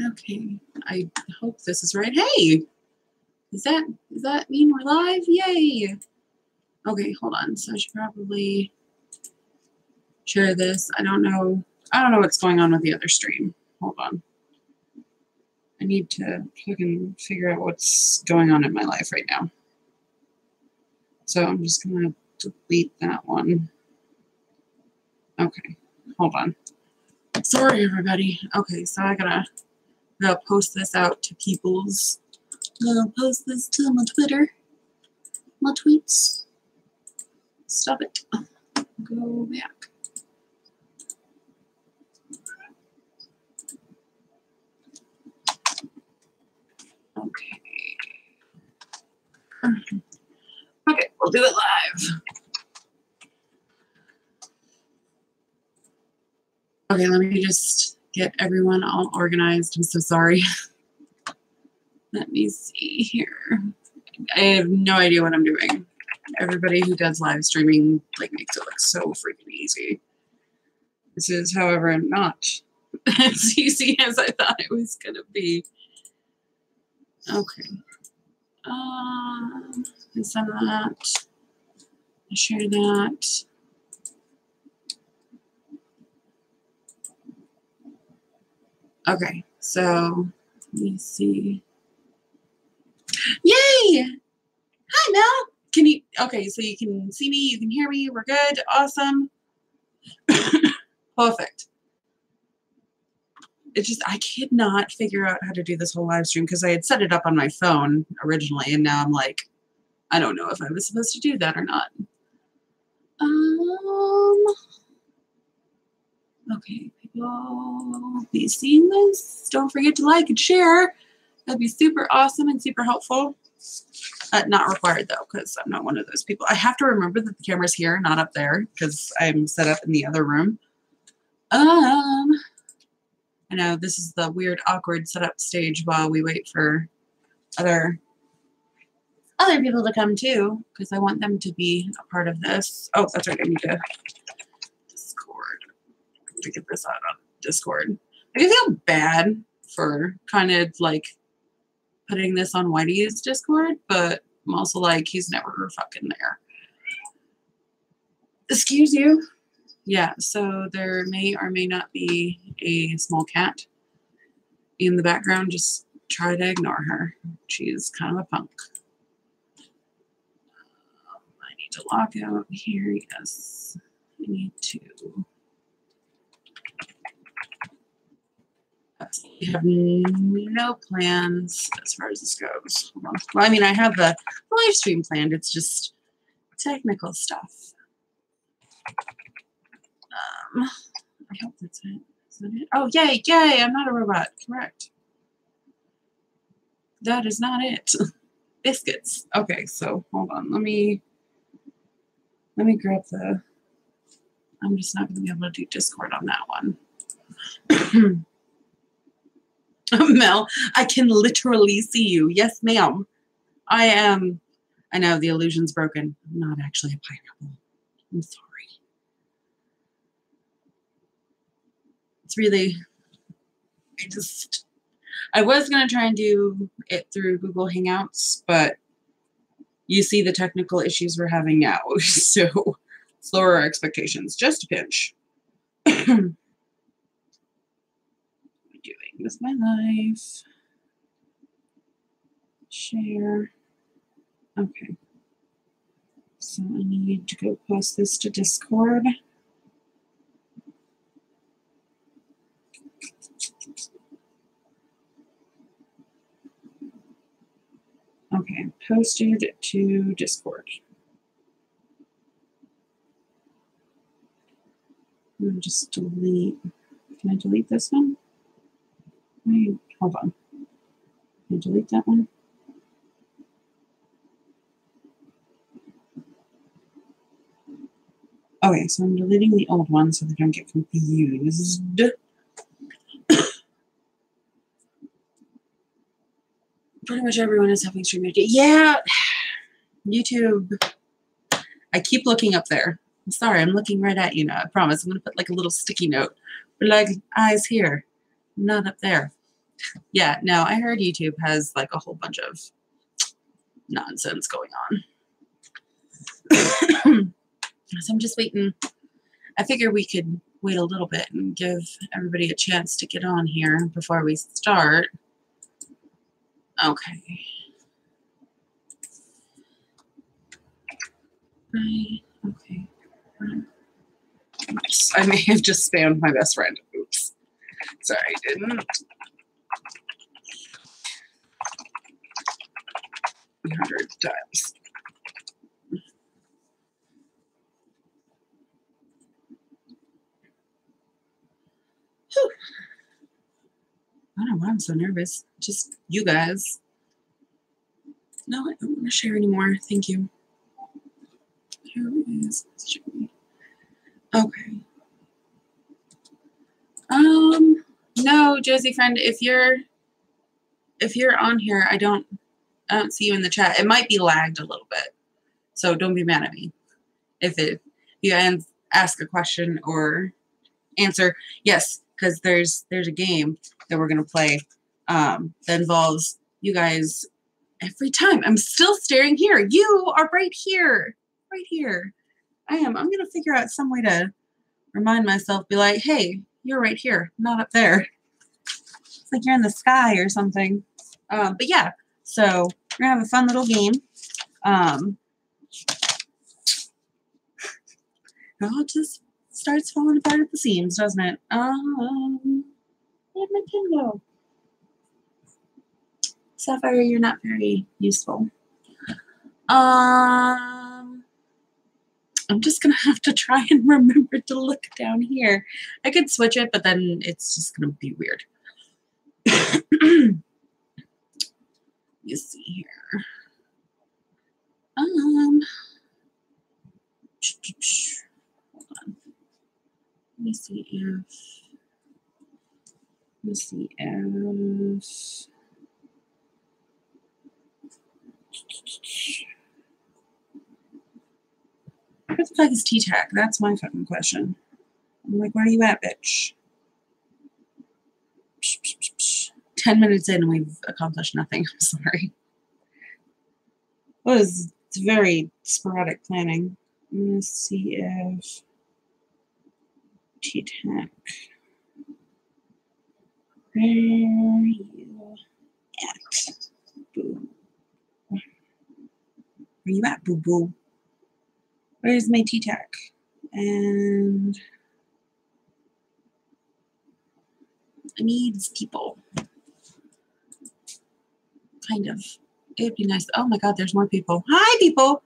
Okay, I hope this is right. Hey, does that mean we're live? Yay! Okay, hold on. So I should probably share this. I don't know what's going on with the other stream. Hold on. I need to fucking figure out what's going on in my life right now. So I'm just gonna delete that one. Okay, hold on. Sorry, everybody. Okay, so I gotta post this out to people's. I'll post this to my Twitter, my tweets. Stop it. Go back. Okay. Okay, we'll do it live. Okay, let me just get everyone all organized. I'm so sorry. Let me see here. I have no idea what I'm doing. Everybody who does live streaming makes it look so freaking easy. This is, however, not as easy as I thought it was gonna be. Okay. Send that. Share that. Okay, so let me see. Yay! Hi, Mel. Can you? Okay, so you can see me, you can hear me. We're good. Awesome. Perfect. It's just I could not figure out how to do this whole live stream because I had set it up on my phone originally, and now I'm like, I don't know if I was supposed to do that or not. Okay, people be seeing this. Don't forget to like and share. That'd be super awesome and super helpful. Not required though, because I'm not one of those people. I have to remember that the camera's here, not up there, because I'm set up in the other room. I know this is the weird, awkward setup stage while we wait for other people to come too, because I want them to be a part of this. Oh, that's right. I need to Discord to get this out on Discord. I feel bad for kind of putting this on Whitey's Discord, but I'm also like, he's never fucking there. Excuse you. Yeah, so there may or may not be a small cat in the background. Just try to ignore her. She's kind of a punk. I need to log out here. Yes, I need to. We have no plans as far as this goes. Well, I mean, I have the live stream planned. It's just technical stuff. I hope that's it. Is that it? Oh, yay, yay, I'm not a robot. Correct. That is not it. Biscuits. Okay, so hold on. Let me grab the. I'm just not going to be able to do Discord on that one. Mel, I can literally see you. Yes, ma'am. I am. I know the illusion's broken. I'm not actually a pineapple. I'm sorry. It's really, I was going to try and do it through Google Hangouts, but you see the technical issues we're having now. So lower our expectations. Just a pinch. What am I doing with my life? Share. Okay. So I need to go post this to Discord. Okay, posted to Discord. I'll just delete. Can I delete this one? Wait, hold on. Can I delete that one? Okay, so I'm deleting the old one so they don't get confused. Pretty much everyone is having stream idea. Yeah, YouTube. I keep looking up there. I'm sorry, I'm looking right at you now. I promise. I'm going to put a little sticky note. But eyes here, not up there. Yeah, no, I heard YouTube has like a whole bunch of nonsense going on. So I'm just waiting. I figure we could wait a little bit and give everybody a chance to get on here before we start. Okay. Okay. Oops. I may have just spammed my best friend. Oops. Sorry, I didn't. 100 times. Whew. I don't know why I'm so nervous. Just you guys. No, I don't want to share anymore. Thank you. Who is okay. No, Josie friend, if you're on here, I don't see you in the chat. It might be lagged a little bit. So don't be mad at me. If you ask a question or answer, yes, because there's a game that we're gonna play that involves you guys every time. I'm still staring here. You are right here. Right here. I am. I'm gonna figure out some way to remind myself, be like, hey, you're right here, not up there. It's like you're in the sky or something. But yeah, so we're gonna have a fun little game. It all just starts falling apart at the seams, doesn't it? Where'd my pin go? Sapphire, you're not very useful. I'm just gonna have to try and remember to look down here. I could switch it, but then it's just gonna be weird. You see here. Hold on. Let me see if. Where the fuck is T-Tac? That's my fucking question. I'm like, where are you at, bitch? 10 minutes in and we've accomplished nothing. I'm sorry. It's very sporadic planning. I'm gonna see if T-Tac. Where are you at? Boo. Where are you at, boo boo? Where's my T-Tac? And I need people. Kind of. It'd be nice. Oh my god, there's more people. Hi, people!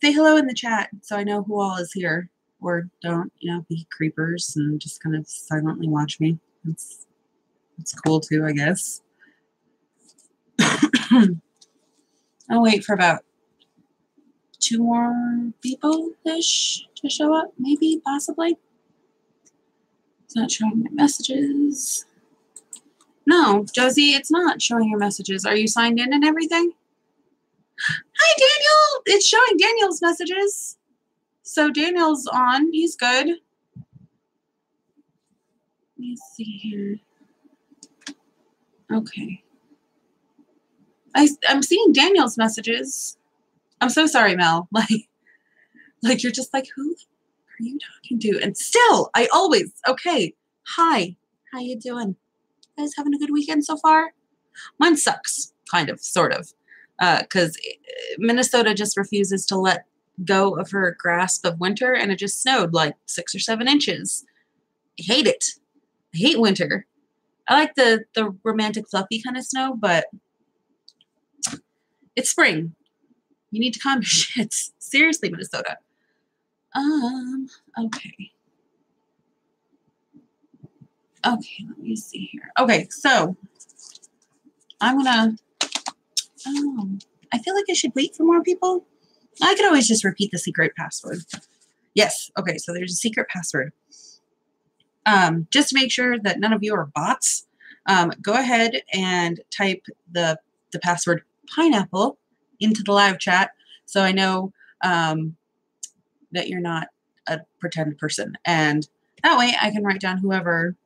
Say hello in the chat so I know who all is here. Or don't, be creepers and just kind of silently watch me. It's cool too, I guess. I'll wait for about 2 more people-ish to show up, maybe, possibly. It's not showing my messages. No, Josie, it's not showing your messages. Are you signed in and everything? Hi, Daniel! It's showing Daniel's messages. So Daniel's on. He's good. Let me see here. Okay. I'm seeing Daniel's messages. I'm so sorry, Mel. Like you're just like, who are you talking to? And still, okay. Hi. How you doing? You guys having a good weekend so far? Mine sucks, kind of, sort of. Because Minnesota just refuses to let go of her grasp of winter, and it just snowed like 6 or 7 inches. I hate it. I hate winter. I like the romantic, fluffy kind of snow, but it's spring. You need to calm your shits. Seriously, Minnesota. Okay. Okay, let me see here. Okay, so I'm gonna, I feel like I should wait for more people. I could always just repeat the secret password. Yes, okay, so there's a secret password. Just to make sure that none of you are bots, go ahead and type the password pineapple into the live chat so I know that you're not a pretend person. And that way I can write down whoever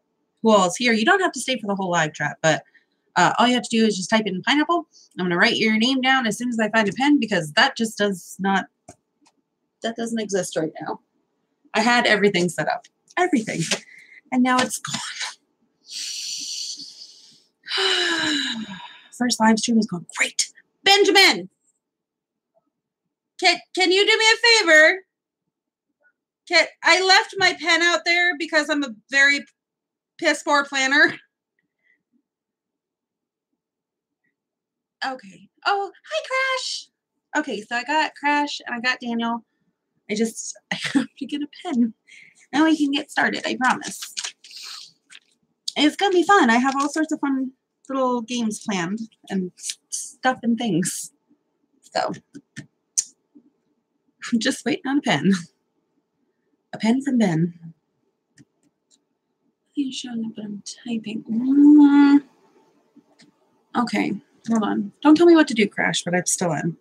who all is here. You don't have to stay for the whole live chat, but all you have to do is just type in pineapple. I'm going to write your name down as soon as I find a pen because that just that doesn't exist right now. I had everything set up. Everything. And now it's gone. First live stream is going great. Benjamin, can you do me a favor? I left my pen out there because I'm a very piss poor planner. Okay. Oh, hi, Crash. Okay, so I got Crash and I got Daniel. I have to get a pen. Now we can get started, I promise. It's going to be fun. I have all sorts of fun little games planned and stuff and things. So, I'm just waiting on a pen. A pen from Ben. It's showing up, but I'm typing. Okay, hold on. Don't tell me what to do, Crash, but I'm still in.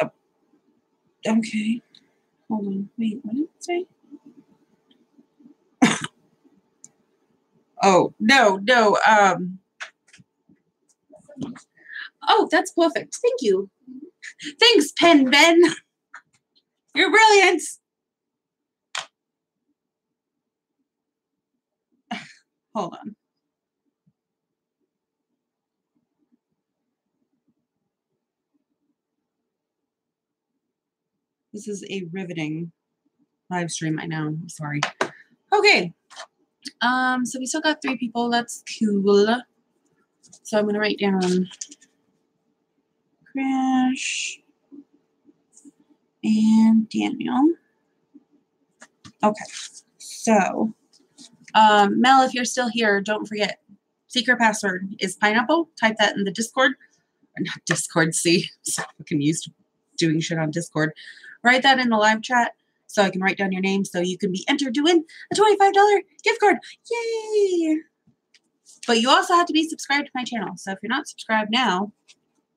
Oh. Okay. Hold on. Wait, what did it say? Oh, no. Oh, that's perfect. Thank you. Thanks, Pen Ben. You're brilliant. Hold on. This is a riveting live stream, I know. I'm sorry. Okay. So we still got 3 people. That's cool. So I'm going to write down Crash and Daniel. Okay. So, Mel, if you're still here, don't forget, secret password is pineapple. Type that in the Discord. Or not Discord, see. So fucking used to doing shit on Discord. Write that in the live chat so I can write down your name so you can be entered to win a $25 gift card. Yay! But you also have to be subscribed to my channel. So if you're not subscribed now,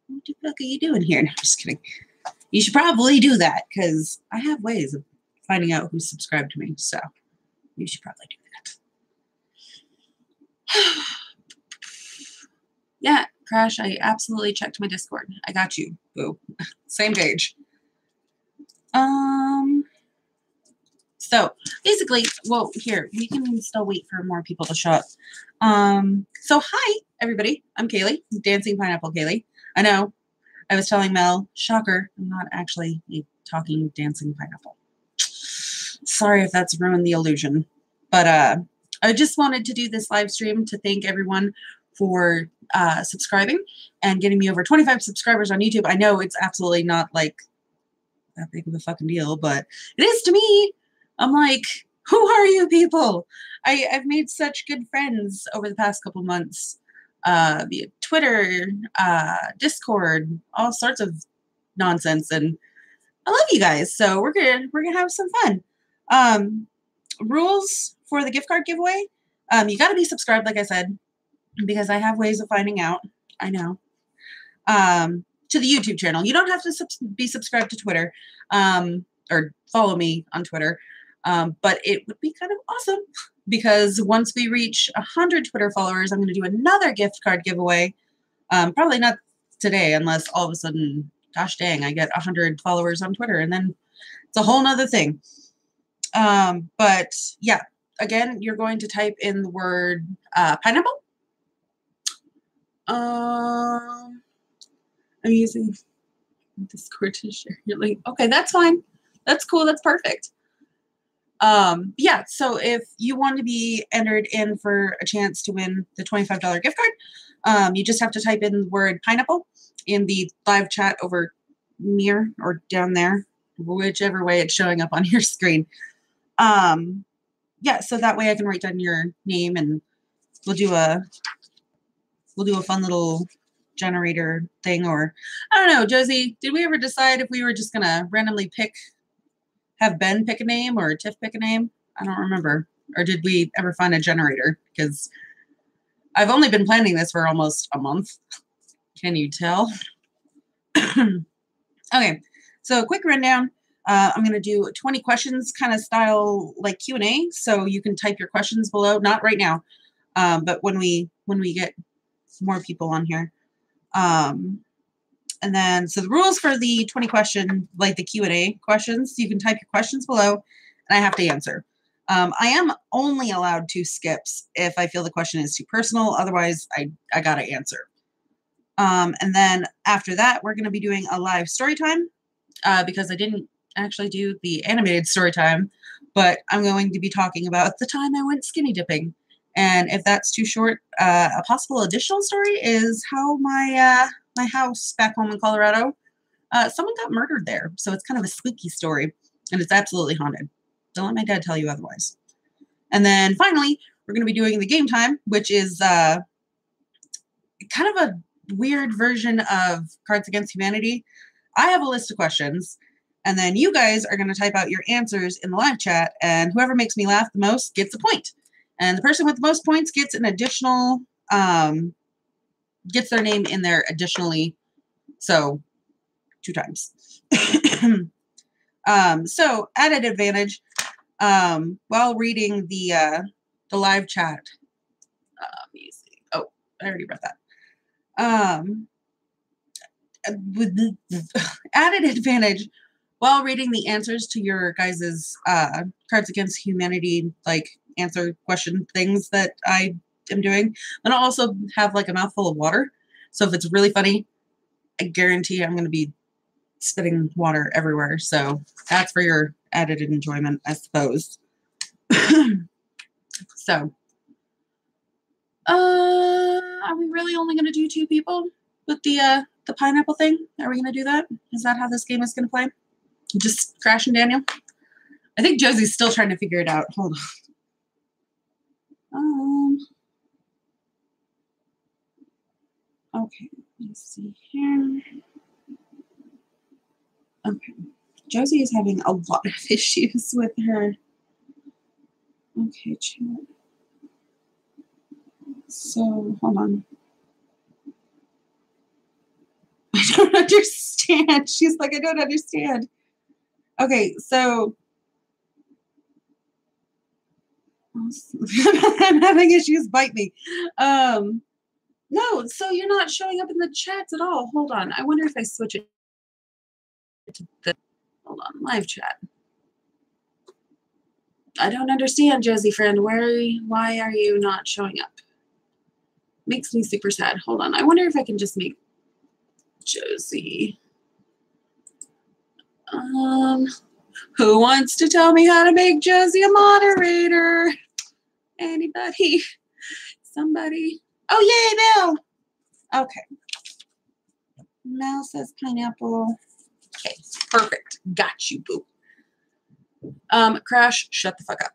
what the fuck are you doing here? No, I'm just kidding. You should probably do that because I have ways of finding out who's subscribed to me. So you should probably do that. Yeah, Crash, I absolutely checked my Discord. I got you. Boo. Same page. So basically, well, here, we can still wait for more people to show up. So hi, everybody. I'm Kaylee, Dancing Pineapple Kaylee. I know, I was telling Mel, shocker, I'm not actually a talking, dancing pineapple. Sorry if that's ruined the illusion. But I just wanted to do this live stream to thank everyone for subscribing and getting me over 25 subscribers on YouTube. I know it's absolutely not like that big of a fucking deal, but it is to me. I'm like, who are you people? I've made such good friends over the past couple months via Twitter, Discord, all sorts of nonsense, and I love you guys. So we're gonna have some fun. Rules for the gift card giveaway: you got to be subscribed, like I said, because I have ways of finding out. I know. To the YouTube channel. You don't have to be subscribed to Twitter or follow me on Twitter. But it would be kind of awesome because once we reach 100 Twitter followers, I'm going to do another gift card giveaway. Probably not today unless all of a sudden, gosh dang, I get 100 followers on Twitter and then it's a whole nother thing. But yeah, again, you're going to type in the word pineapple. I'm using Discord to share your link. Okay, that's fine. That's cool. That's perfect. Yeah, so if you want to be entered in for a chance to win the $25 gift card, you just have to type in the word pineapple in the live chat over near or down there, whichever way it's showing up on your screen. Yeah, so that way I can write down your name and we'll do a fun little generator thing. Or I don't know, Josie, did we ever decide if we were just gonna randomly have Ben pick a name or Tiff pick a name? I don't remember. Or did we ever find a generator? Because I've only been planning this for almost a month. Can you tell? Okay, so quick rundown. I'm going to do 20 questions kind of style like Q&A. So you can type your questions below, not right now, but when we get more people on here. And then, so the rules for the 20 question, like the Q&A questions, you can type your questions below and I have to answer. I am only allowed 2 skips if I feel the question is too personal. Otherwise, I got to answer. And then after that, we're going to be doing a live story time because I didn't actually do the animated story time, but I'm going to be talking about the time I went skinny dipping. And if that's too short, a possible additional story is how my house back home in Colorado, someone got murdered there. So it's kind of a spooky story, and it's absolutely haunted. Don't let my dad tell you otherwise. And then finally, we're going to be doing the game time, which is kind of a weird version of Cards Against Humanity. I have a list of questions, and then you guys are going to type out your answers in the live chat, and whoever makes me laugh the most gets a point. And the person with the most points gets an additional, gets their name in there additionally. So 2 times. So added advantage, while reading the live chat, let me see. Oh, I already read that. With the added advantage, while reading the answers to your guys's Cards Against Humanity, like answer question things that I am doing, and I'll also have like a mouthful of water. So if it's really funny, I guarantee I'm going to be spitting water everywhere. So that's for your added enjoyment, I suppose. So, are we really only going to do 2 people with the pineapple thing? Are we going to do that? Is that how this game is going to play? Just Crash and Daniel? I think Josie's still trying to figure it out. Hold on. Okay, let's see here. Okay, Josie is having a lot of issues with her. Okay, chat. So, hold on. I don't understand. She's like, I don't understand. Okay, so I'm having issues. Bite me. No, so you're not showing up in the chats at all. Hold on. I wonder if I switch it to the, hold on, live chat. I don't understand, Josie friend. Why are you not showing up? Makes me super sad. Hold on. I wonder if I can just make Josie. Who wants to tell me how to make Josie a moderator? Anybody? Somebody? Oh, yay, Mel. Okay. Mel says pineapple. Okay, perfect. Got you, boo. Crash, shut the fuck up.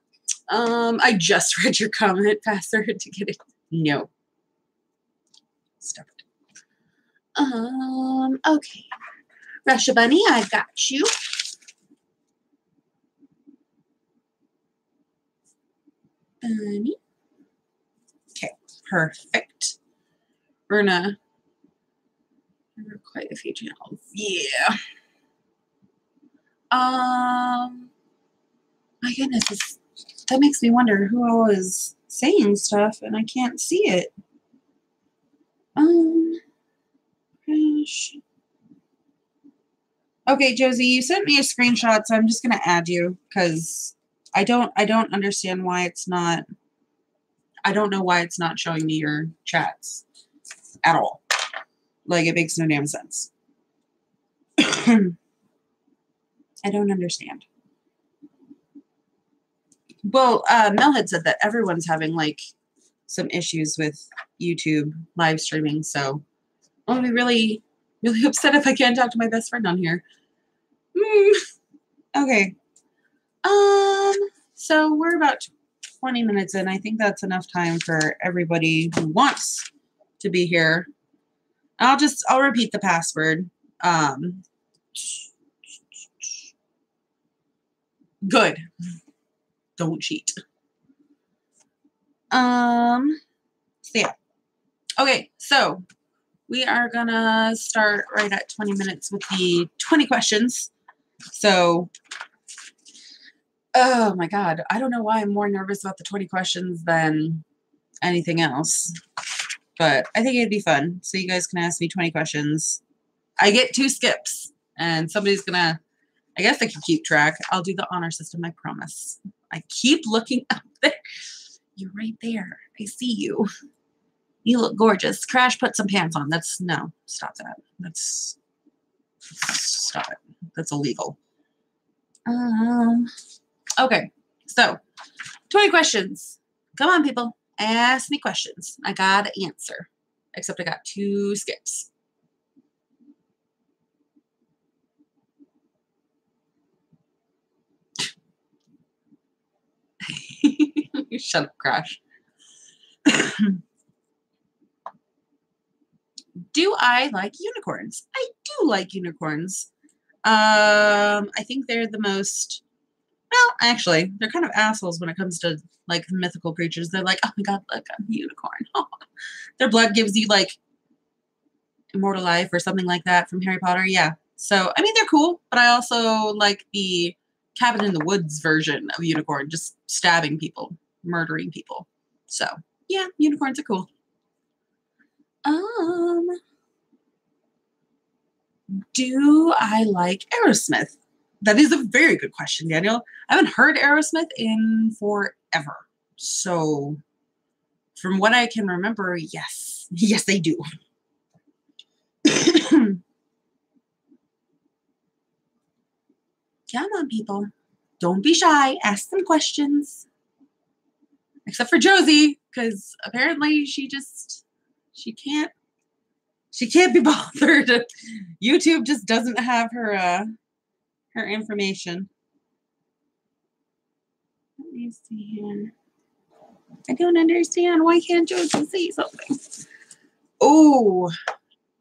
I just read your comment, Pastor, to get it. No. Stop it. Okay. Russia Bunny, I got you. Bunny. Okay, perfect. We're gonna quite a few channels. Yeah. My goodness, that makes me wonder who all is saying stuff and I can't see it. Crash. Okay, Josie, you sent me a screenshot, so I'm just gonna add you because I don't understand why it's not. I don't know why it's not showing me your chats at all. Like, it makes no damn sense. I don't understand. Well, Mel had said that everyone's having, like, some issues with YouTube live streaming, so I'm going to be really, really upset if I can't talk to my best friend on here. Okay. So we're about 20 minutes in. I think that's enough time for everybody who wants to be here. I'll repeat the password. Good. Don't cheat. So yeah. Okay, so we are gonna start right at 20 minutes with the 20 questions. So, oh my God. I don't know why I'm more nervous about the 20 questions than anything else. But I think it'd be fun. So you guys can ask me 20 questions. I get 2 skips. And somebody's going to, I guess I can keep track. I'll do the honor system, I promise. I keep looking up there. You're right there. I see you. You look gorgeous. Crash, put some pants on. No, stop that. Stop it. That's illegal. Okay, so 20 questions. Come on, people. Ask me questions. I gotta answer. Except I got 2 skips. Shut up, Crash. Do I like unicorns? I do like unicorns. I think they're the most, well, actually, they're kind of assholes when it comes to like mythical creatures. They're like, oh my God, look, I'm a unicorn. Their blood gives you like immortal life or something like that from Harry Potter. Yeah. So, I mean, they're cool, but I also like the Cabin in the Woods version of unicorn, just stabbing people, murdering people. So, yeah, unicorns are cool. Do I like Aerosmith? That is a very good question, Daniel. I haven't heard Aerosmith in forever. So, from what I can remember, yes. Yes, I do. Come on, people. Don't be shy. Ask some questions. Except for Josie, because apparently she can't be bothered. YouTube just doesn't have her information. Let me see here. I don't understand. Why can't Josie say something? Oh,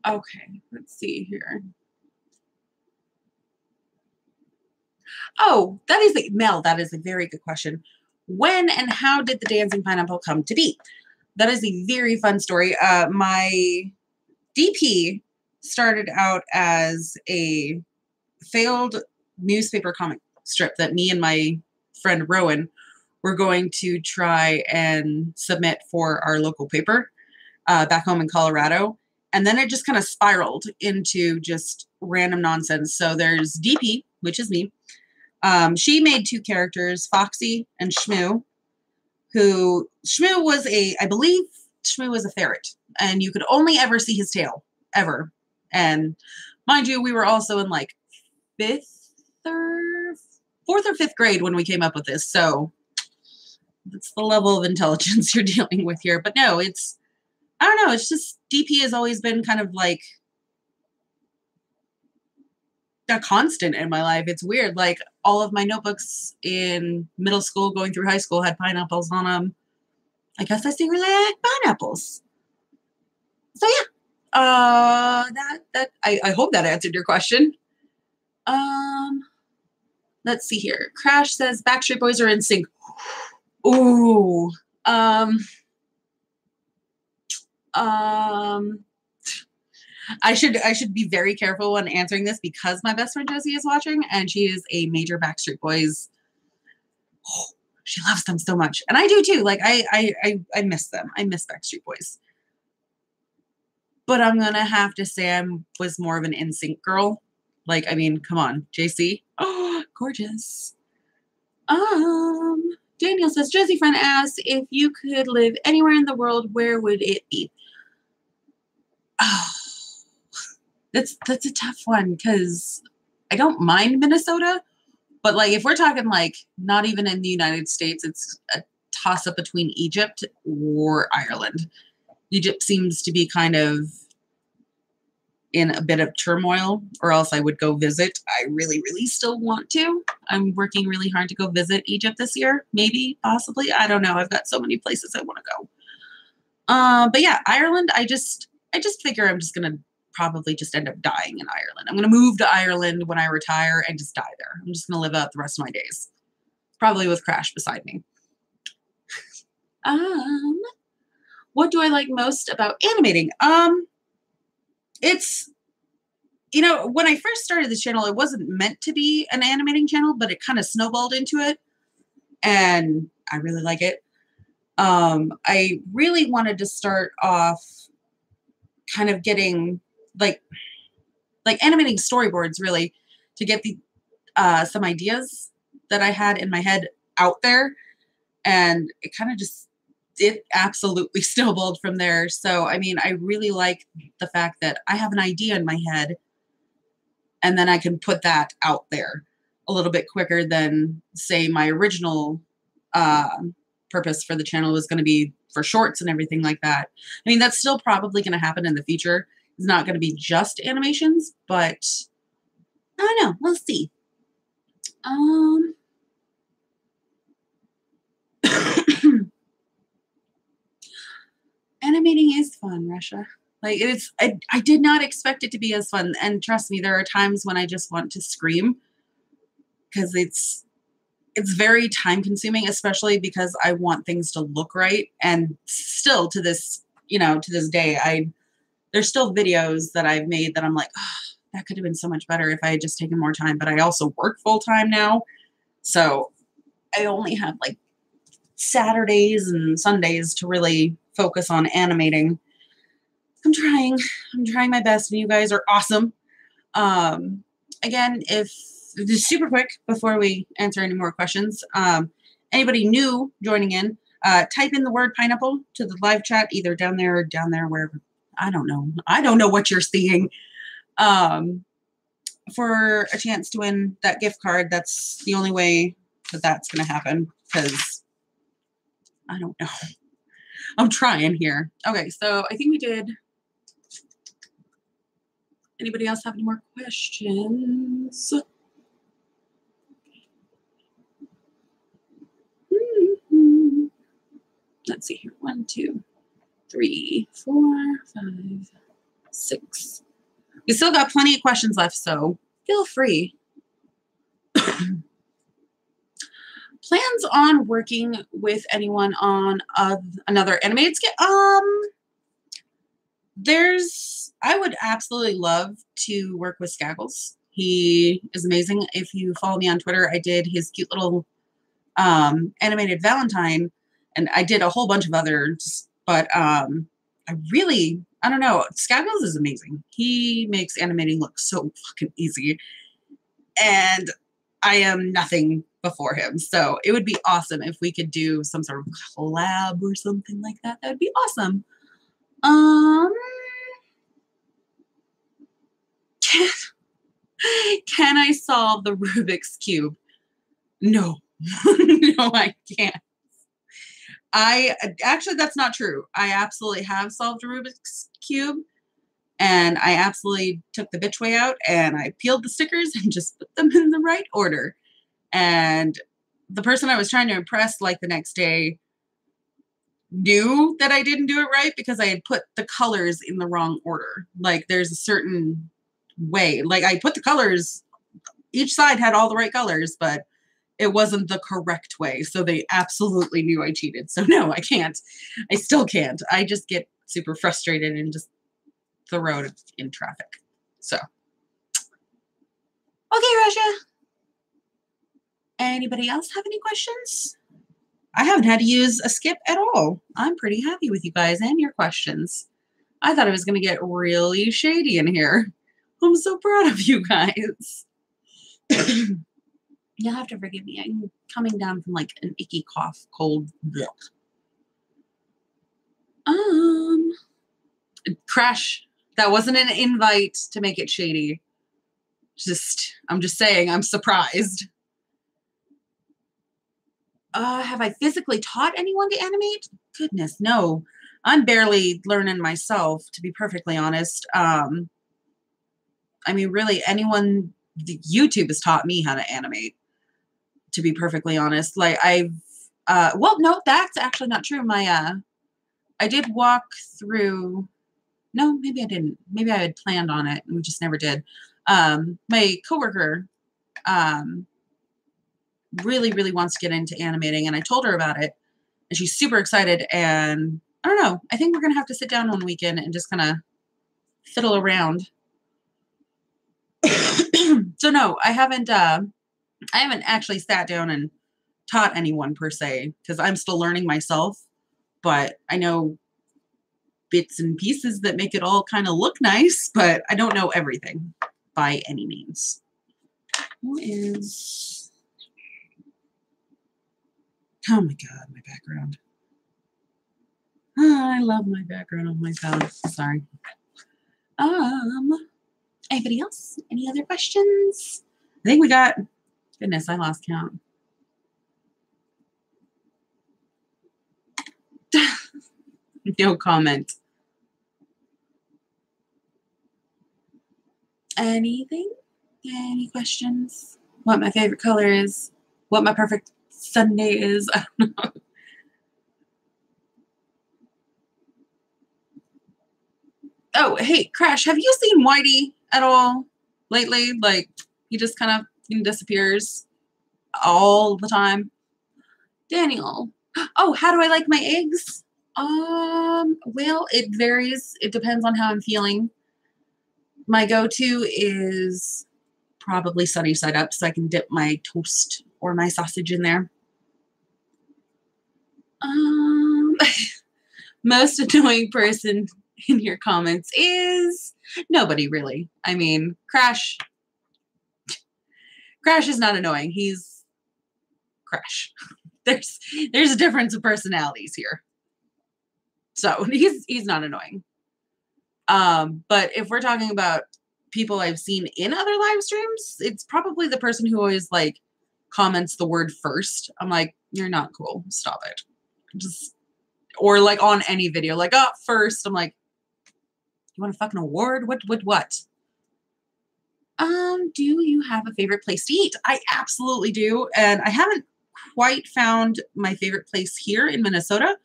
okay. Let's see here. Oh, Mel, that is a very good question. When and how did the dancing pineapple come to be? That is a very fun story. My DP started out as a failed newspaper comic strip that me and my friend Rowan were going to try and submit for our local paper back home in Colorado. And then it just kind of spiraled into just random nonsense. So there's DP, which is me. She made 2 characters, Foxy and Shmoo, I believe Shmoo was a ferret, and you could only ever see his tail, ever. And mind you, we were also in like 4th or 5th grade when we came up with this. So that's the level of intelligence you're dealing with here. But no, I don't know. It's just DP has always been kind of like a constant in my life. It's weird. Like all of my notebooks in middle school going through high school had pineapples on them. I guess I secretly like pineapples. So yeah. I hope that answered your question. Let's see here. Crash says Backstreet Boys are in sync. Ooh. I should be very careful when answering this because my best friend Josie is watching and she is a major Backstreet Boys. Oh, she loves them so much. And I do too. Like I miss them. I miss Backstreet Boys. But I'm going to have to say I was more of an NSYNC girl. Like, I mean, come on, JC. Oh, gorgeous. Daniel says, Josie friend asks, if you could live anywhere in the world, where would it be? Oh, that's a tough one because I don't mind Minnesota, but like if we're talking like not even in the United States, it's a toss up between Egypt or Ireland. Egypt seems to be kind of in a bit of turmoil, or else I would go visit. I really, really still want to. I'm working really hard to go visit Egypt this year. Maybe, possibly. I don't know. I've got so many places I want to go. But yeah, Ireland, I just figure I'm just going to probably just end up dying in Ireland. I'm going to move to Ireland when I retire and just die there. I'm just going to live out the rest of my days. Probably with Crash beside me. What do I like most about animating? It's you know, when I first started this channel, it wasn't meant to be an animating channel, but it kind of snowballed into it. And I really like it. I really wanted to start off kind of getting like animating storyboards, really, to get the some ideas that I had in my head out there. And it kind of just, it absolutely snowballed from there. So, I mean, I really like the fact that I have an idea in my head and then I can put that out there a little bit quicker than, say, my original purpose for the channel was going to be for shorts and everything like that. I mean, that's still probably going to happen in the future. It's not going to be just animations, but I don't know. We'll see. Animating is fun, Russia. Like, it's, I did not expect it to be as fun. And trust me, there are times when I just want to scream because it's very time consuming, especially because I want things to look right. And still to this, you know, to this day, there's still videos that I've made that I'm like, oh, that could have been so much better if I had just taken more time. But I also work full time now. So I only have like Saturdays and Sundays to really focus on animating. I'm trying my best, and you guys are awesome. Again, if just super quick before we answer any more questions, anybody new joining in, type in the word pineapple to the live chat, either down there or down there, wherever. I don't know what you're seeing. For a chance to win that gift card. That's the only way that that's going to happen, because I don't know. I'm trying here. Okay, so I think we did. Anybody else have any more questions? Let's see here. 1, 2, 3, 4, 5, 6. We still got plenty of questions left, so feel free. Plans on working with anyone on another animated skit? I would absolutely love to work with Skaggles. He is amazing. If you follow me on Twitter, I did his cute little animated Valentine, and I did a whole bunch of others, but I don't know. Skaggles is amazing. He makes animating look so fucking easy, and I am nothing before him. So it would be awesome if we could do some sort of collab or something like that. That would be awesome. Can I solve the Rubik's Cube? No. No, I can't. Actually, that's not true. I absolutely have solved a Rubik's Cube, and I absolutely took the bitch way out, and I peeled the stickers and just put them in the right order. And the person I was trying to impress, like, the next day knew that I didn't do it right because I had put the colors in the wrong order. Like, there's a certain way. Like, I put the colors, each side had all the right colors, but it wasn't the correct way. So they absolutely knew I cheated. So no, I can't. I still can't. I just get super frustrated and just throw it in traffic. So, okay, Russia. Anybody else have any questions? I haven't had to use a skip at all. I'm pretty happy with you guys and your questions. I thought it was going to get really shady in here. I'm so proud of you guys. You'll have to forgive me. I'm coming down from like an icky cough, cold. Crash. That wasn't an invite to make it shady. I'm just saying, I'm surprised. Have I physically taught anyone to animate? Goodness, no. I'm barely learning myself, to be perfectly honest. I mean, really, YouTube has taught me how to animate, to be perfectly honest. Like, well, no, that's actually not true. I did walk through, no, maybe I didn't. Maybe I had planned on it and we just never did. My coworker, really, really wants to get into animating, and I told her about it, and she's super excited, and I don't know, I think we're going to have to sit down one weekend and just kind of fiddle around. So no, I haven't actually sat down and taught anyone per se, because I'm still learning myself, but I know bits and pieces that make it all kind of look nice, but I don't know everything by any means. Who is... Oh my God, my background. Oh, I love my background on my phone. Sorry. Anybody else? Any other questions? I think we got, goodness, I lost count. No comment. Anything? Any questions? What my favorite color is? What my perfect Sunday is? I don't know. Oh, hey, Crash, have you seen Whitey at all lately? Like, he just kind of disappears all the time. Daniel. Oh, how do I like my eggs? Well, it varies. It depends on how I'm feeling. My go-to is probably sunny side up, so I can dip my toast or my sausage in there. Most annoying person in your comments is nobody, really. I mean, Crash is not annoying. He's Crash. There's a difference of personalities here. So he's not annoying. But if we're talking about people I've seen in other live streams, it's probably the person who always like comments the word first. I'm like, you're not cool. Stop it. Just, or like on any video, like, oh, first. I'm like, you want a fucking award? What? Do you have a favorite place to eat? I absolutely do. And I haven't quite found my favorite place here in Minnesota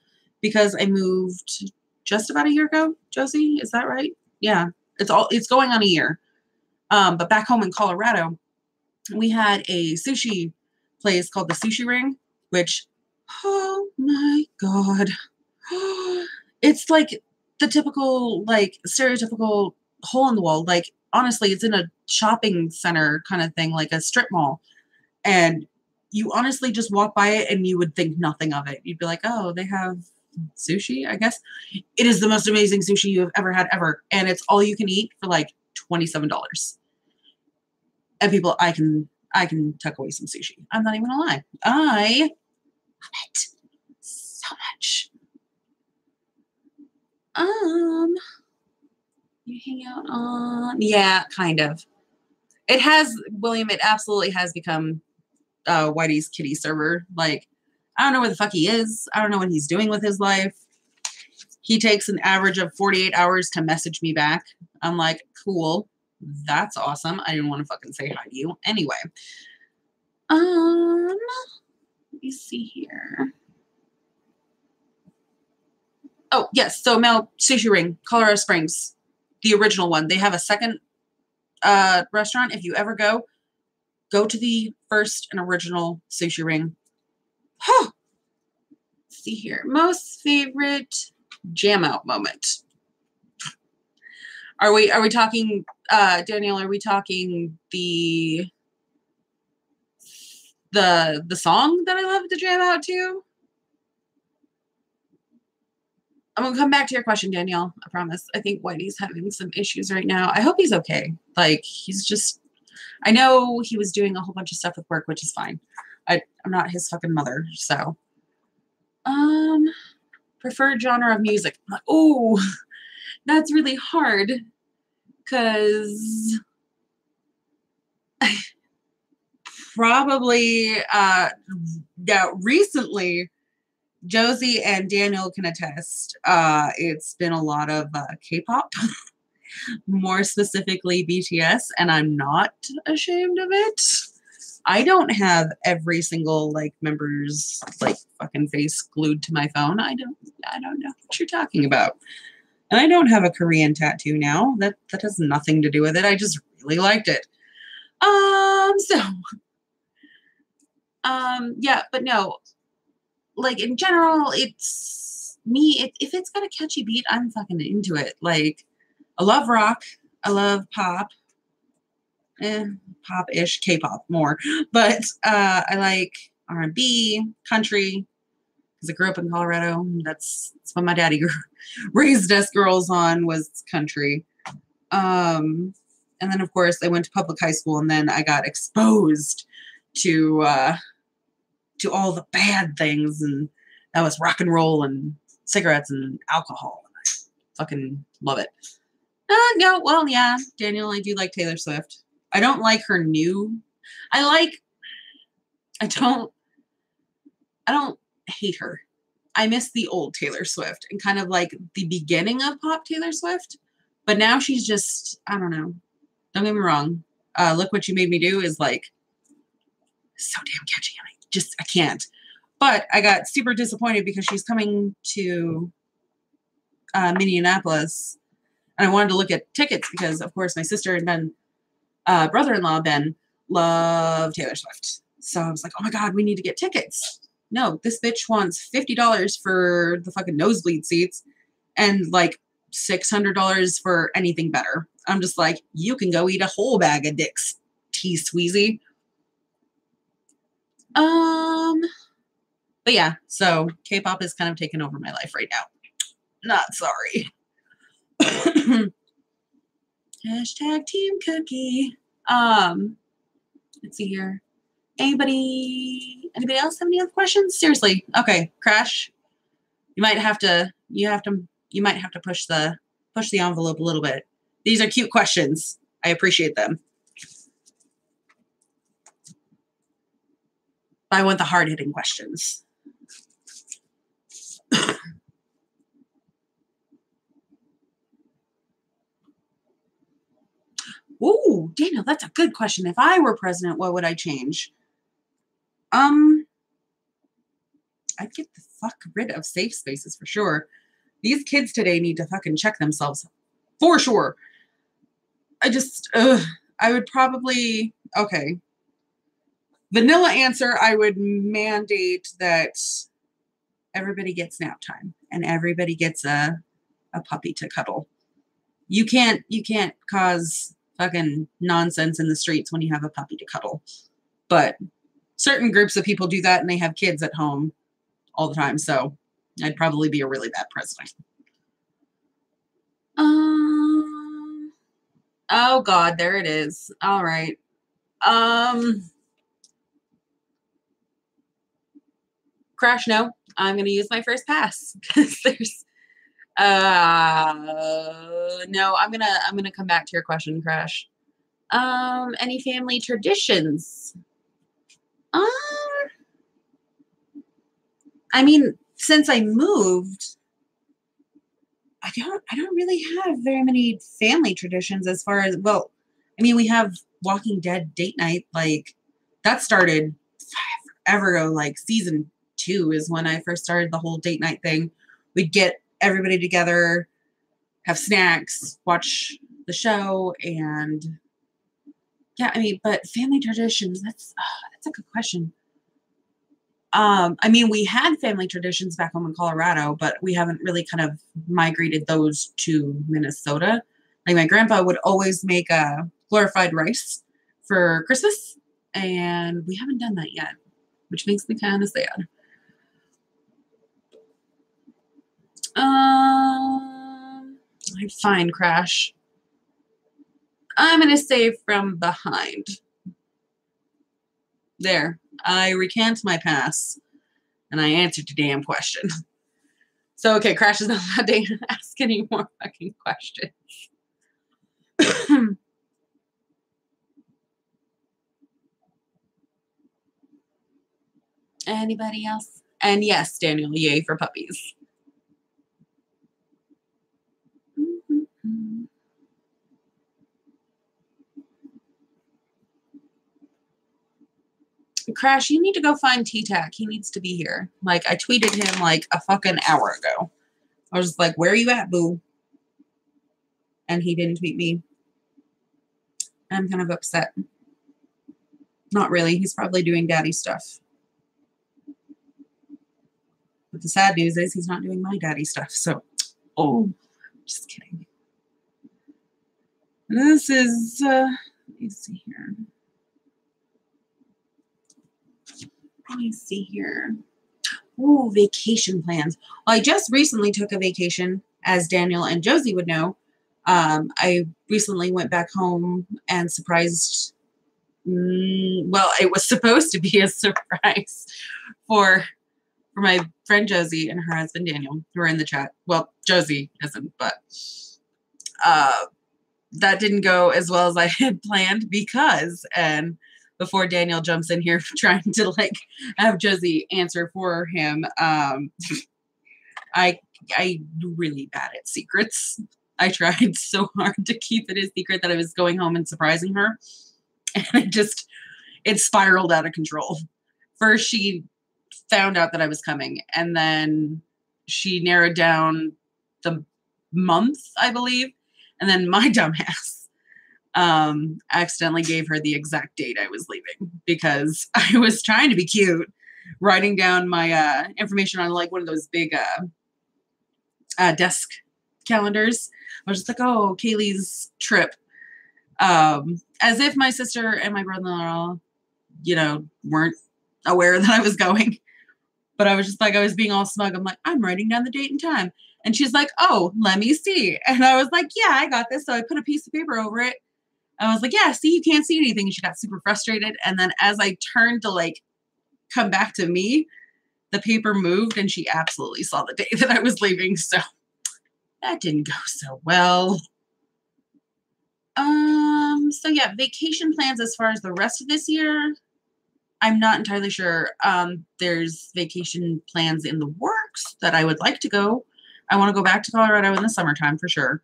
because I moved just about a year ago. Josie, is that right? Yeah, it's going on a year. But back home in Colorado, we had a sushi place called the Sushi Ring, which, oh my God, it's like the typical, like stereotypical hole in the wall. Like, honestly, it's in a shopping center kind of thing, like a strip mall. And you honestly just walk by it and you would think nothing of it. You'd be like, oh, they have sushi, I guess. It is the most amazing sushi you have ever had ever. And it's all you can eat for like $27. And people, I can tuck away some sushi. I'm not even gonna lie. I love it so much. You hang out on, yeah, kind of. It has, William, it absolutely has become Whitey's kitty server. Like, I don't know where the fuck he is. I don't know what he's doing with his life. He takes an average of 48 hours to message me back. I'm like, cool. That's awesome. I didn't want to fucking say hi to you. Anyway. Let me see here. Oh, yes. So Mel, Sushi Ring, Colorado Springs, the original one. They have a second restaurant. If you ever go to the first and original Sushi Ring. Huh. Let's see here. Most favorite jam out moment. Are we talking, Danielle, are we talking the song that I love to jam out to? I'm going to come back to your question, Danielle. I promise. I think Whitey's having some issues right now. I hope he's okay. Like, he's just, I know he was doing a whole bunch of stuff with work, which is fine. I'm not his fucking mother, so. Preferred genre of music. Oh, that's really hard. Because probably, yeah, recently, Josie and Daniel can attest, it's been a lot of K-pop, more specifically BTS, and I'm not ashamed of it. I don't have every single, like, member's, like, fucking face glued to my phone. I don't know what you're talking about. And I don't have a Korean tattoo now. That has nothing to do with it. I just really liked it. Yeah, but no, like, in general, it's me. If it's got a catchy beat, I'm fucking into it. Like, I love rock. I love pop. pop-ish, K-pop more. But I like R&B, country, because I grew up in Colorado. That's what my daddy raised us girls on, was country. And then, of course, I went to public high school, and then I got exposed to all the bad things, and that was rock and roll and cigarettes and alcohol. And I fucking love it. No, well, yeah, Daniel, I do like Taylor Swift. I don't like her new. I don't hate her. I miss the old Taylor Swift and kind of like the beginning of pop Taylor Swift. But now she's just, I don't know. Don't get me wrong. Look What You Made Me Do is like so damn catchy. I can't. But I got super disappointed because she's coming to Minneapolis. And I wanted to look at tickets because, of course, my sister and Ben, brother-in-law Ben, love Taylor Swift. So I was like, oh my God, we need to get tickets. No, this bitch wants $50 for the fucking nosebleed seats and like $600 for anything better. I'm just like, you can go eat a whole bag of dicks, T-Sweezy. But yeah, so K-pop is kind of taking over my life right now. Not sorry. Hashtag Team Cookie. Let's see here. Anybody else have any other questions? Seriously. Okay, Crash. You might have to push the envelope a little bit. These are cute questions. I appreciate them. But I want the hard-hitting questions. Ooh, Daniel, that's a good question. If I were president, what would I change? I'd get the fuck rid of safe spaces for sure. These kids today need to fucking check themselves for sure. I would probably, okay. Vanilla answer, I would mandate that everybody gets nap time and everybody gets a puppy to cuddle. You can't cause fucking nonsense in the streets when you have a puppy to cuddle. But certain groups of people do that and they have kids at home all the time. So I'd probably be a really bad president. Oh God, there it is. All right. Crash, no. I'm going to use my first pass because there's no, I'm gonna come back to your question, Crash. Any family traditions? I mean, since I moved, I don't really have very many family traditions as far as, well, I mean, we have Walking Dead date night, like that started forever ago, like season 2 is when I first started the whole date night thing. We'd get everybody together, have snacks, watch the show, and yeah, I mean, but family traditions, that's a good question. I mean, we had family traditions back home in Colorado, but we haven't really kind of migrated those to Minnesota. Like my grandpa would always make glorified rice for Christmas, and we haven't done that yet, which makes me kind of sad. Fine, Crash. I'm going to say from behind. There. I recant my pass, and I answered the damn question. So, okay, Crash is not allowed to ask any more fucking questions. Anybody else? And yes, Daniel, yay for puppies. Crash, you need to go find T-Tac. He needs to be here. Like, I tweeted him like a fucking hour ago. I was just like, where are you at, boo? And he didn't tweet me. I'm kind of upset. Not really. He's probably doing daddy stuff. But the sad news is he's not doing my daddy stuff. So, just kidding. This is Let me see here. Let me see here. Ooh, vacation plans. Well, I just recently took a vacation, as Daniel and Josie would know. I recently went back home and surprised. Well, it was supposed to be a surprise for my friend Josie and her husband Daniel, who are in the chat. Well, Josie isn't, but that didn't go as well as I had planned because, and before Daniel jumps in here trying to like have Josie answer for him, I really bad at secrets. I tried so hard to keep it a secret that I was going home and surprising her, and it spiraled out of control. First, she found out that I was coming, and then she narrowed down the month, I believe, and then my dumbass accidentally gave her the exact date I was leaving because I was trying to be cute, writing down my information on like one of those big desk calendars. I was just like, oh, Kaylee's trip. As if my sister and my brother-in-law, weren't aware that I was going. But I was just like, I was being all smug. I'm like, I'm writing down the date and time. And she's like, oh, let me see. And I was like, yeah, I got this. So I put a piece of paper over it. I was like, yeah, see, you can't see anything. And she got super frustrated. And then as I turned to like come back to me, the paper moved and she absolutely saw the day that I was leaving. So that didn't go so well. So yeah, vacation plans as far as the rest of this year, I'm not entirely sure. There's vacation plans in the works that I would like to go. I want to go back to Colorado in the summertime for sure.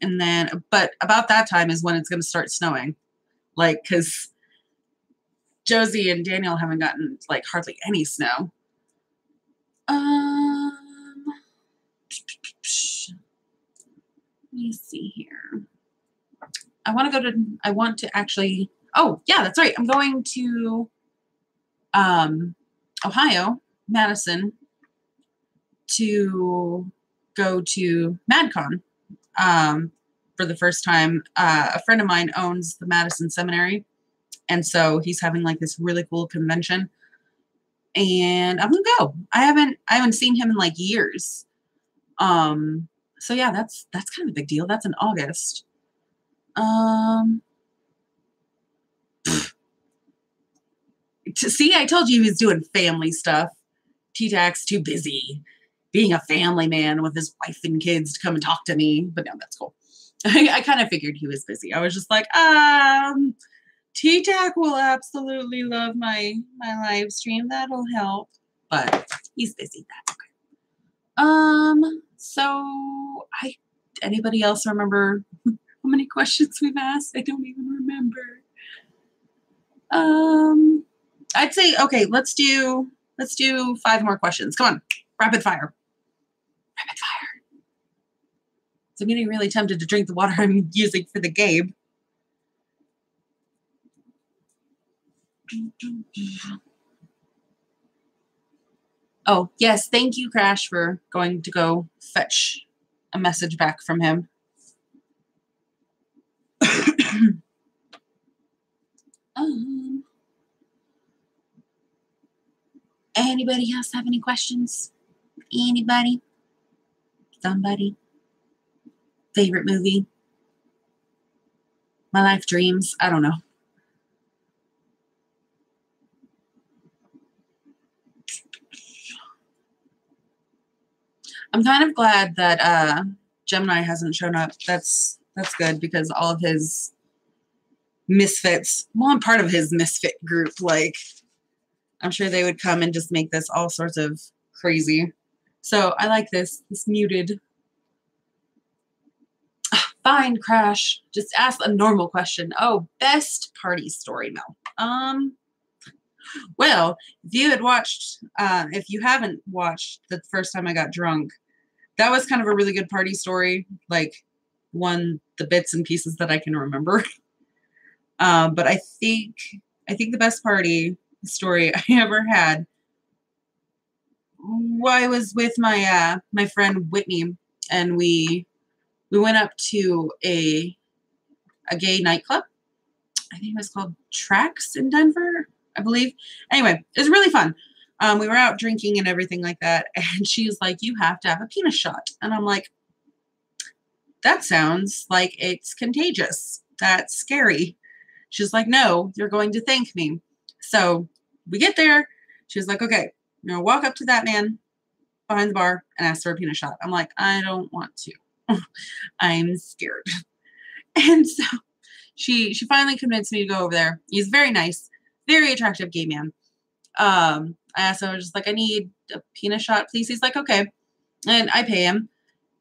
And then, but about that time is when it's going to start snowing. Like, because Josie and Daniel haven't gotten like hardly any snow. Let me see here. I want to actually, oh yeah, that's right. I'm going to Ohio, Madison, to go to MadCon for the first time. A friend of mine owns the Madison Seminary, and so he's having like this really cool convention, and I'm gonna go. I haven't seen him in like years. So yeah, that's kind of a big deal. That's in August. See, I told you he was doing family stuff. T-Tac's too busy being a family man with his wife and kids to come and talk to me. But no, that's cool. I kind of figured he was busy. I was just like, T-Tac will absolutely love my live stream. That'll help. But he's busy. That's okay. So anybody else remember how many questions we've asked? I don't even remember. I'd say, okay, let's do 5 more questions. Come on, rapid fire. Rapid fire. So I'm getting really tempted to drink the water I'm using for the game. Oh, yes, thank you, Crash, for going to go fetch a message back from him. Anybody else have any questions? Anybody? Somebody? Favorite movie? My life dreams? I don't know. I'm kind of glad that Gemini hasn't shown up. That's good because all of his misfits, well, I'm part of his misfit group. Like, I'm sure they would come and just make this all sorts of crazy. So I like this muted. Fine, Crash. Just ask a normal question. Oh, best party story, Mel. Well, if you haven't watched the first time I got drunk, that was kind of a really good party story. Like the bits and pieces that I can remember. But I think the best party story I ever had, I was with my friend Whitney, and we went up to a gay nightclub, I think it was called Tracks in Denver, I believe. Anyway, it was really fun. We were out drinking and everything like that. And she's like, you have to have a penis shot. And I'm like, that sounds like it's contagious. That's scary. She's like, no, you're going to thank me. So we get there. She's like, okay, you're going to walk up to that man behind the bar and ask for a penis shot. I'm like, I don't want to. I'm scared. And so she finally convinced me to go over there. He's very nice, very attractive gay man. I asked him, I was just like, I need a penis shot, please. He's like, okay. And I pay him.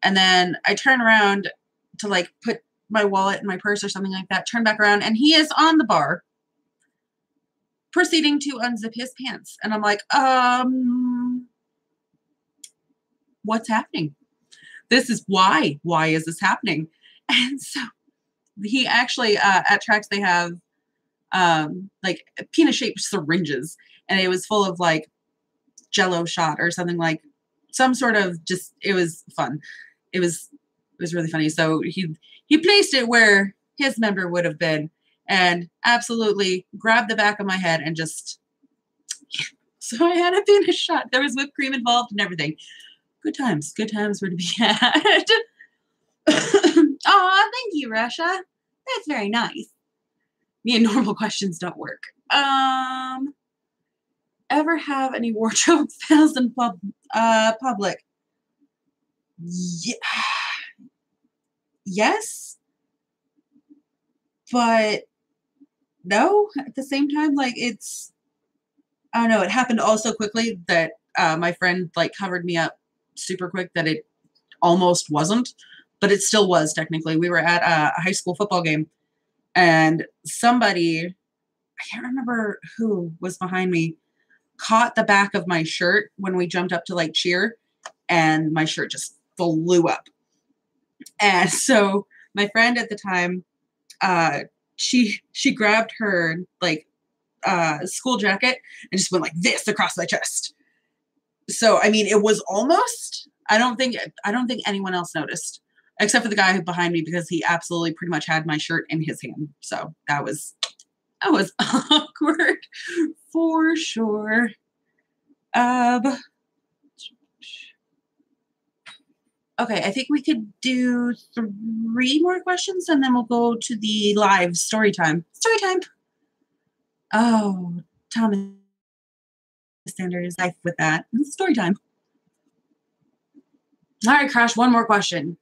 And then I turn around to like put my wallet in my purse or something like that, turn back around, and he is on the bar proceeding to unzip his pants. And I'm like, what's happening? This is why. Why is this happening? And so he actually, at Tracks, they have like penis-shaped syringes, and it was full of like Jello shot or something, like some sort of just, it was fun. It was really funny. So he placed it where his member would have been and absolutely grabbed the back of my head and just, so I had a penis shot. There was whipped cream involved and everything. Good times were to be had. Aw, thank you, Russia. That's very nice. Me and normal questions don't work. Ever have any wardrobe fails in public? Yeah. Yes, but no, at the same time, like it's, I don't know, it happened all so quickly that my friend like covered me up super quick that it almost wasn't, but it still was technically. We were at a high school football game and somebody, I can't remember who was behind me, caught the back of my shirt when we jumped up to like cheer, and my shirt just flew up. And so my friend at the time, she grabbed her like school jacket and just went like this across my chest. So I mean, it was almost. I don't think anyone else noticed, except for the guy behind me, because he absolutely pretty much had my shirt in his hand. So that was awkward for sure. Okay, I think we could do 3 more questions and then we'll go to the live story time. Story time. Oh, Thomas Sanders, life with that. Story time. All right, Crash, one more question.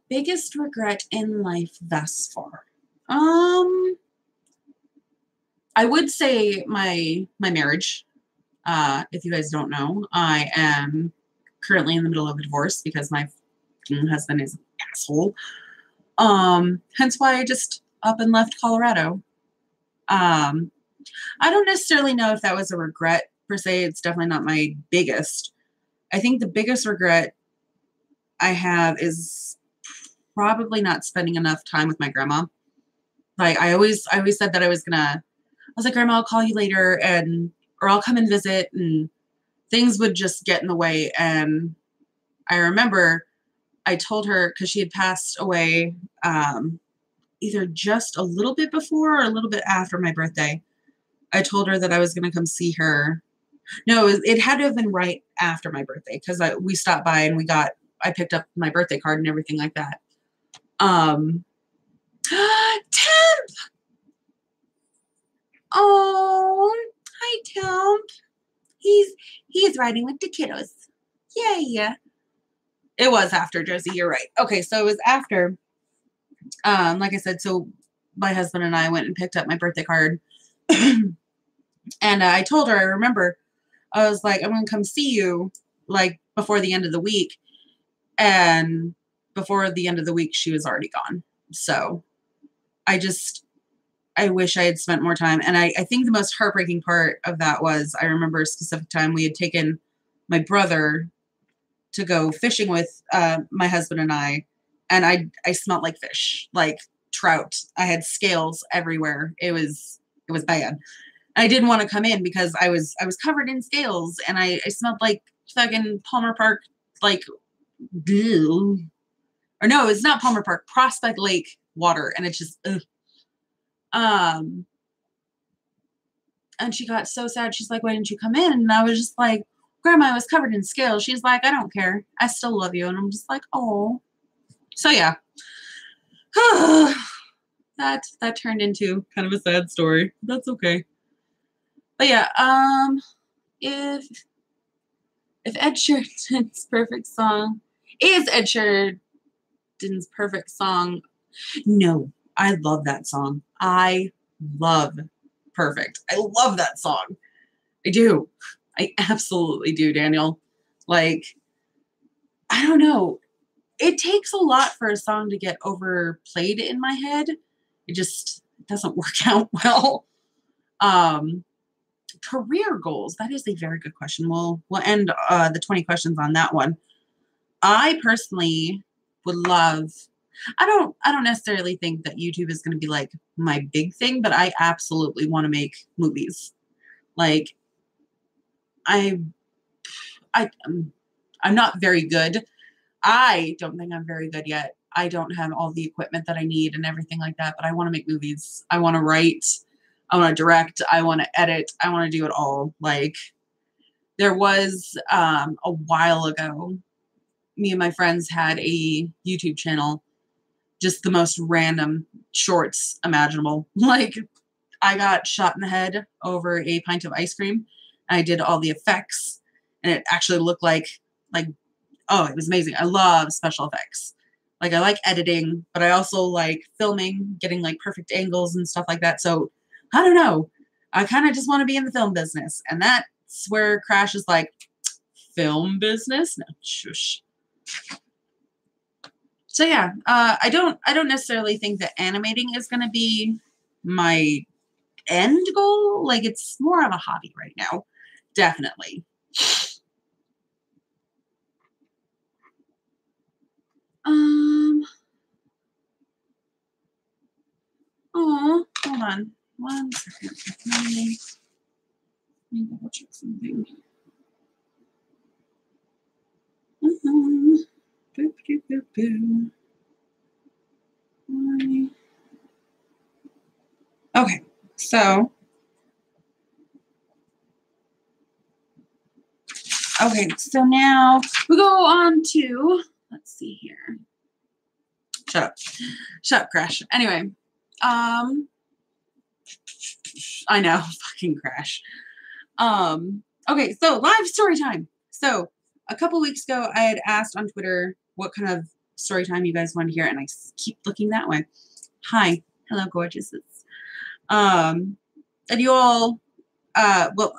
Biggest regret in life thus far? I would say my marriage. If you guys don't know, I am currently in the middle of a divorce because my husband is an asshole. Hence why I just up and left Colorado. I don't necessarily know if that was a regret per se. It's definitely not my biggest. I think the biggest regret I have is probably not spending enough time with my grandma. Like I always said that I was like, Grandma, I'll call you later or I'll come and visit, and things would just get in the way. And I remember I told her, because she had passed away either just a little bit before or a little bit after my birthday. I told her that I was going to come see her. No, it had to have been right after my birthday, because we stopped by and I picked up my birthday card and everything like that. Temp! Oh, hi, Temp. He's riding with the kiddos. Yay. It was after, Josie. You're right. Okay, so it was after. Like I said, so my husband and I went and picked up my birthday card. And I told her, I remember, I was like, I'm going to come see you like before the end of the week. And before the end of the week, she was already gone. So I wish I had spent more time. And I think the most heartbreaking part of that was, I remember a specific time we had taken my brother to go fishing with my husband and I smelled like fish, like trout. I had scales everywhere. It was bad. I didn't want to come in because I was covered in scales, and I smelled like fucking Palmer Park, like Ew. Or no, it's not Palmer Park, Prospect Lake water. And it's just, ugh. And she got so sad. She's like, why didn't you come in? And I was just like, Grandma, I was covered in scales. She's like, I don't care. I still love you. And I'm just like, oh. So yeah. that turned into kind of a sad story. That's okay. But yeah, if Ed Sheeran's perfect song is Ed Sheeran's perfect song, no, I love that song. I love Perfect. I love that song. I do. I absolutely do, Daniel. Like, I don't know. It takes a lot for a song to get overplayed in my head. It just doesn't work out well. Career goals. That is a very good question. We'll end the 20 questions on that one. I personally would love, I don't necessarily think that YouTube is going to be like my big thing, but I absolutely want to make movies. Like, I'm not very good. I don't think I'm very good yet. I don't have all the equipment that I need and everything like that, but I want to make movies. I want to write. I want to direct. I want to edit. I want to do it all. Like, there was a while ago, me and my friends had a YouTube channel, just the most random shorts imaginable. Like, I got shot in the head over a pint of ice cream. I did all the effects, and it actually looked like, oh, it was amazing. I love special effects. Like, I like editing, but I also like filming, getting like perfect angles and stuff like that. So I don't know. I kind of just want to be in the film business. And that's where Crash is like, film business? No, shush. So yeah, I don't necessarily think that animating is going to be my end goal. Like, it's more of a hobby right now. Definitely. Oh, hold on. 1 second. Let me double check something. Boop, boop, boop, boop. Okay, so now we go on to, let's see here. Shut up, Crash. Anyway, I know, fucking Crash. Okay, so live story time. So a couple weeks ago, I had asked on Twitter what kind of story time you guys want to hear, and I keep looking that way. Hi, hello, gorgeouses. And you all, well,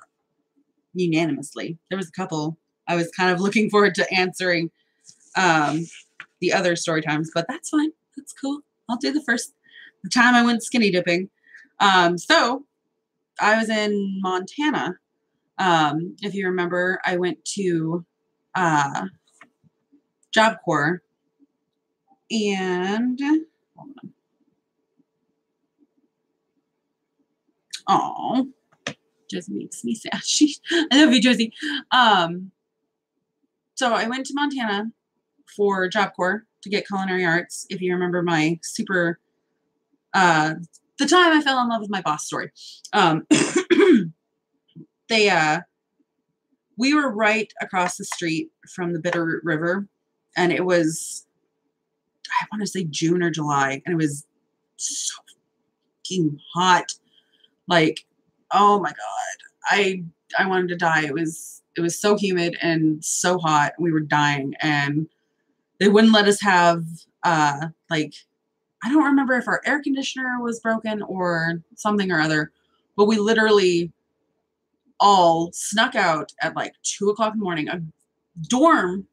unanimously, there was a couple I was kind of looking forward to answering the other story times, but that's fine. That's cool. I'll do the time I went skinny dipping. So I was in Montana. If you remember, I went to Job Corps, and hold on. Oh, Josie makes me sad. I love you, Josie. So I went to Montana for Job Corps to get culinary arts. If you remember my super, the time I fell in love with my boss story. We were right across the street from the Bitterroot River, and it was, I want to say June or July, and it was so fucking hot. Like, oh my God, I wanted to die. It was so humid and so hot. We were dying, and they wouldn't let us have, like, I don't remember if our air conditioner was broken or something or other, but we literally all snuck out at like 2 o'clock in the morning. A dorm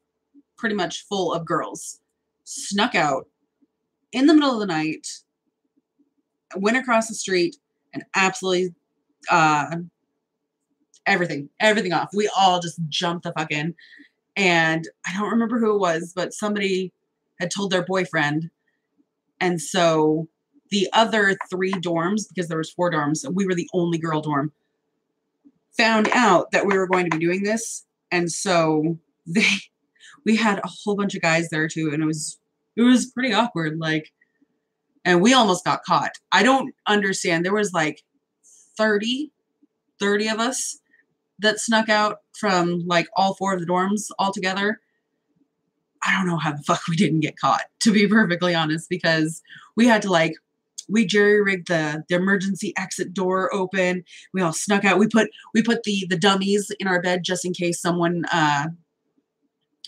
pretty much full of girls snuck out in the middle of the night, went across the street, and absolutely everything off. We all just jumped the fuck in. And I don't remember who it was, but somebody had told their boyfriend. And so the other 3 dorms, because there was 4 dorms, we were the only girl dorm, found out that we were going to be doing this. And so we had a whole bunch of guys there too, and it was pretty awkward. Like, and we almost got caught. I don't understand. There was like 30 of us that snuck out from like all 4 of the dorms all together. I don't know how the fuck we didn't get caught, to be perfectly honest, because we had to like, we jerry-rigged the emergency exit door open. We all snuck out. We put the dummies in our bed just in case someone,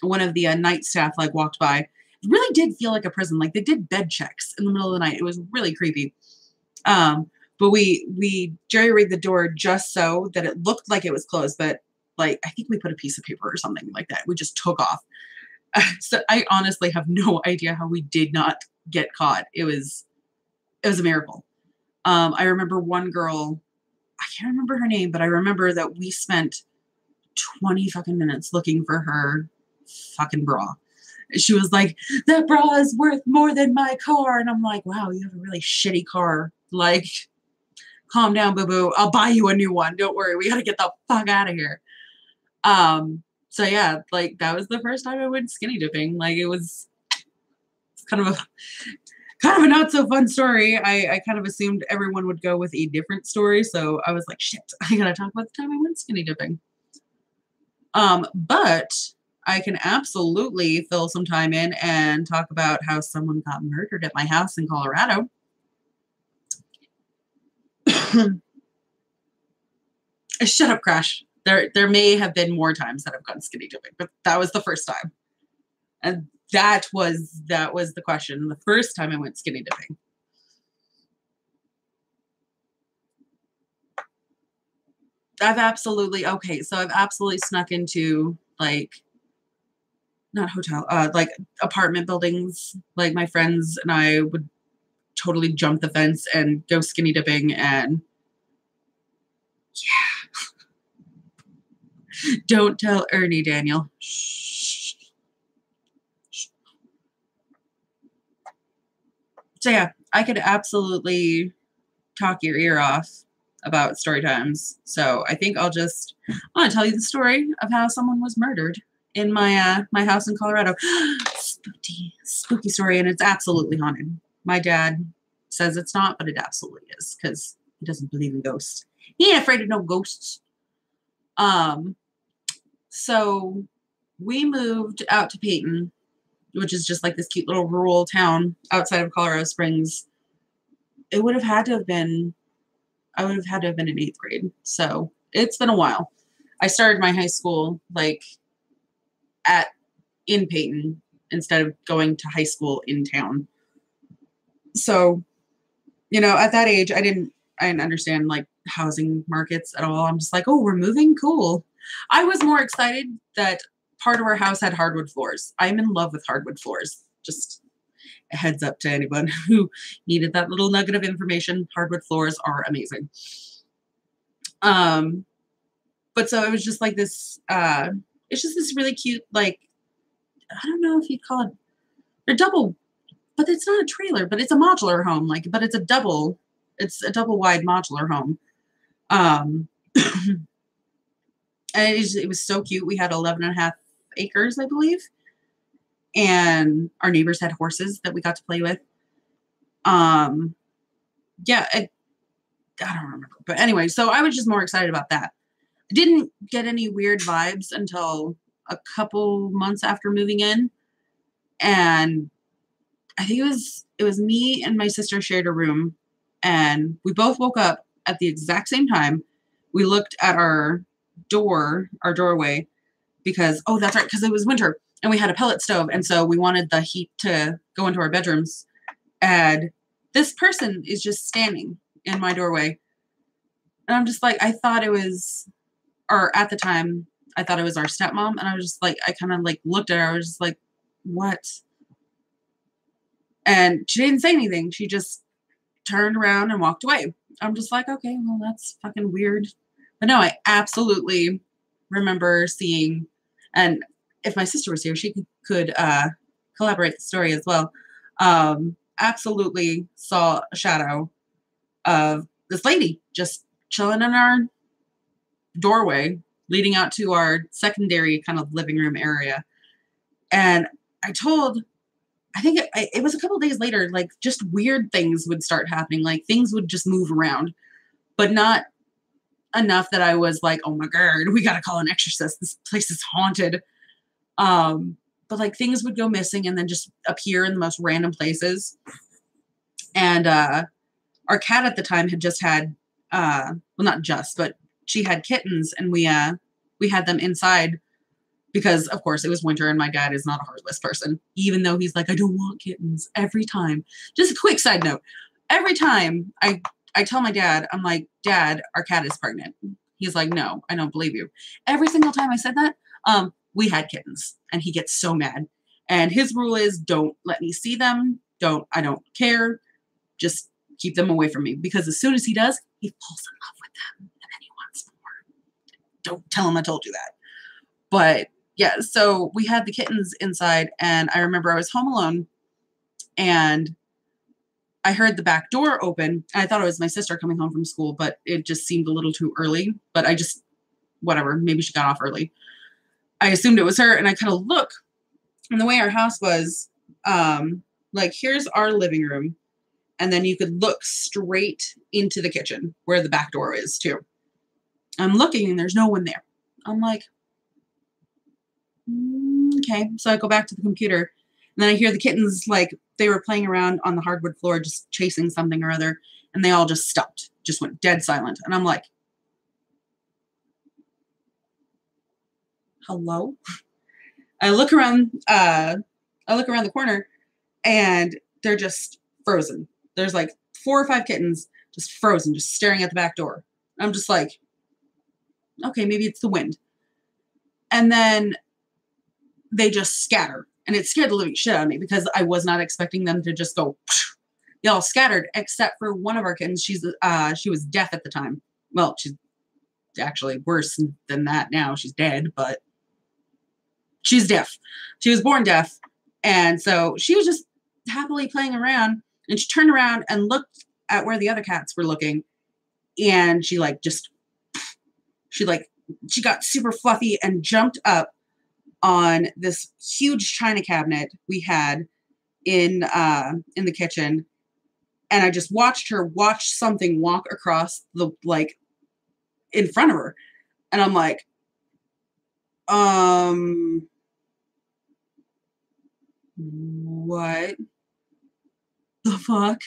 one of the night staff like walked by. It really did feel like a prison. Like they did bed checks in the middle of the night. It was really creepy. But we jerry-rigged the door just so that it looked like it was closed, but like I think we put a piece of paper or something like that. We just took off. So I honestly have no idea how we did not get caught. It was a miracle. I remember one girl, I can't remember her name, but I remember that we spent 20 fucking minutes looking for her fucking bra. She was like, that bra is worth more than my car. And I'm like, wow, you have a really shitty car. Like, calm down, boo-boo. I'll buy you a new one. Don't worry. We got to get the fuck out of here. So yeah, like that was the first time I went skinny dipping. Like it's kind of a not so fun story. I kind of assumed everyone would go with a different story. So I was like, shit, I gotta talk about the time I went skinny dipping. But I can absolutely fill some time in and talk about how someone got murdered at my house in Colorado. Shut up, Crash. There may have been more times that I've gone skinny dipping, but that was the first time. And that was the question. The first time I went skinny dipping. I've absolutely snuck into like not hotel, like apartment buildings. Like my friends and I would totally jump the fence and go skinny dipping, and yeah. Don't tell Ernie, Daniel. Shh. So yeah, I could absolutely talk your ear off about story times. So I think I want to tell you the story of how someone was murdered in my my house in Colorado. Spooky story, and it's absolutely haunted. My dad says it's not, but it absolutely is because he doesn't believe in ghosts. He ain't afraid of no ghosts. So we moved out to Peyton, which is just like this cute little rural town outside of Colorado Springs. I would have had to have been in 8th grade. So it's been a while. I started my high school like in Peyton instead of going to high school in town. So, at that age, I didn't understand like housing markets at all. I'm just like, oh, we're moving? Cool. I was more excited that part of our house had hardwood floors. I'm in love with hardwood floors. Just a heads up to anyone who needed that little nugget of information. Hardwood floors are amazing. But so it was just like this, it's just this really cute, like, I don't know if you'd call it, they're double, but it's not a trailer, but it's a modular home, but it's a double wide modular home. And it was so cute. We had 11.5 acres, I believe. And our neighbors had horses that we got to play with. Yeah, I don't remember. But anyway, so I was just more excited about that. I didn't get any weird vibes until a couple months after moving in. And I think it was me and my sister shared a room. And we both woke up at the exact same time. We looked at our doorway, because, oh, that's right, because it was winter and we had a pellet stove. And so we wanted the heat to go into our bedrooms. And this person is just standing in my doorway. And I'm just like, I thought it was, or at the time, I thought it was our stepmom. And I was just like, I kind of like looked at her. I was just like, what? And she didn't say anything. She just turned around and walked away. I'm just like, okay, well, that's fucking weird. But no, I absolutely remember seeing, and if my sister was here, she could collaborate the story as well. Absolutely saw a shadow of this lady just chilling in our doorway leading out to our secondary kind of living room area. And I think it was a couple days later, like just weird things would start happening. Like things would just move around, but not enough that I was like, oh my God, we got to call an exorcist. This place is haunted. But like things would go missing and then just appear in the most random places. And our cat at the time had just had, well, not just, but she had kittens, and we had them inside because, of course, it was winter and my dad is not a heartless person, even though he's like, I don't want kittens every time. Just a quick side note. Every time I tell my dad, I'm like, Dad, our cat is pregnant. He's like, no, I don't believe you. Every single time I said that, we had kittens, and he gets so mad. And his rule is, don't let me see them. I don't care. Just keep them away from me, because as soon as he does, he falls in love with them and then he wants more. Don't tell him I told you that. But yeah, so we had the kittens inside, and I remember I was home alone and I heard the back door open. And I thought it was my sister coming home from school, but it just seemed a little too early. But whatever, maybe she got off early. I assumed it was her, and I kind of look, and the way our house was, like here's our living room. And then you could look straight into the kitchen where the back door is too. I'm looking and there's no one there. I'm like, okay. So I go back to the computer, and then I hear the kittens, like they were playing around on the hardwood floor, just chasing something or other. And they all just stopped, just went dead silent. And I'm like, hello? I look around the corner, and they're just frozen. There's like 4 or 5 kittens just frozen, just staring at the back door. I'm just like, okay, maybe it's the wind. And then they just scatter. And it scared the living shit out of me, because I was not expecting them to just go, they all scattered, except for one of our kittens. She was deaf at the time. Well, she's actually worse than that now. She's dead, but she's deaf. She was born deaf. And so she was just happily playing around. And she turned around and looked at where the other cats were looking. And she got super fluffy and jumped up on this huge china cabinet we had in the kitchen. And I just watched her watch something walk across in front of her. And I'm like, what the fuck?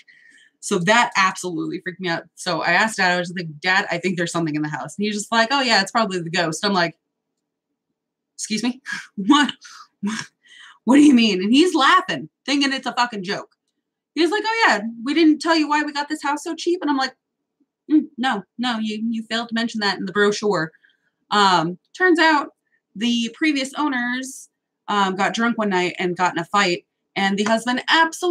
So that absolutely freaked me out. So I asked Dad, I was like, Dad, I think there's something in the house. And he's just like, oh yeah, it's probably the ghost. I'm like, excuse me? What? What do you mean? And he's laughing, thinking it's a fucking joke. He's like, oh yeah, we didn't tell you why we got this house so cheap. And I'm like, no, you failed to mention that in the brochure. Turns out the previous owners got drunk one night and got in a fight, and the husband absolutely